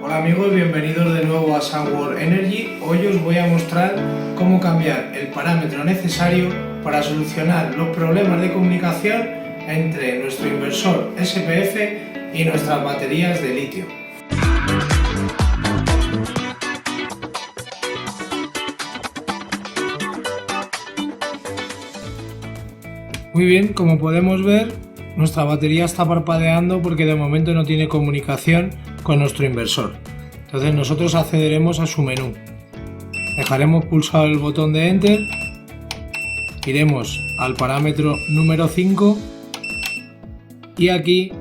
Hola amigos, bienvenidos de nuevo a Sunworld Energy. Hoy os voy a mostrar cómo cambiar el parámetro necesario para solucionar los problemas de comunicación entre nuestro inversor SPF y nuestras baterías de litio. Muy bien, como podemos ver, nuestra batería está parpadeando porque de momento no tiene comunicación con nuestro inversor. Entonces nosotros accederemos a su menú. Dejaremos pulsado el botón de Enter. Iremos al parámetro número 5 y aquí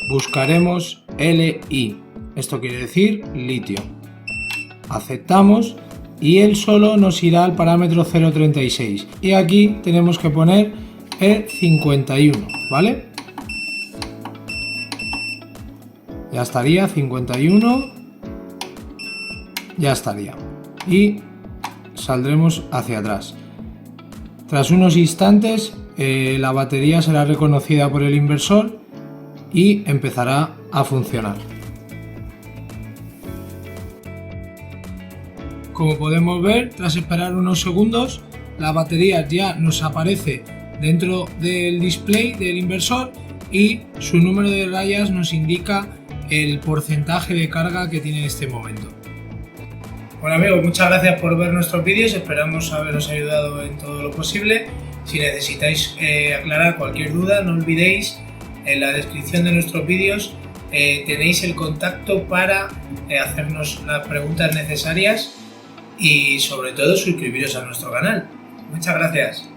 buscaremos Li. Esto quiere decir litio. Aceptamos y él solo nos irá al parámetro 0.36. Y aquí tenemos que poner el 51, ¿vale? Ya estaría, 51, ya estaría. Y saldremos hacia atrás. Tras unos instantes, la batería será reconocida por el inversor y empezará a funcionar. Como podemos ver, tras esperar unos segundos, la batería ya nos aparece dentro del display del inversor y su número de rayas nos indica el porcentaje de carga que tiene en este momento. Bueno amigos, muchas gracias por ver nuestros vídeos, esperamos haberos ayudado en todo lo posible. Si necesitáis aclarar cualquier duda, no olvidéis, en la descripción de nuestros vídeos tenéis el contacto para hacernos las preguntas necesarias y sobre todo suscribiros a nuestro canal. Muchas gracias.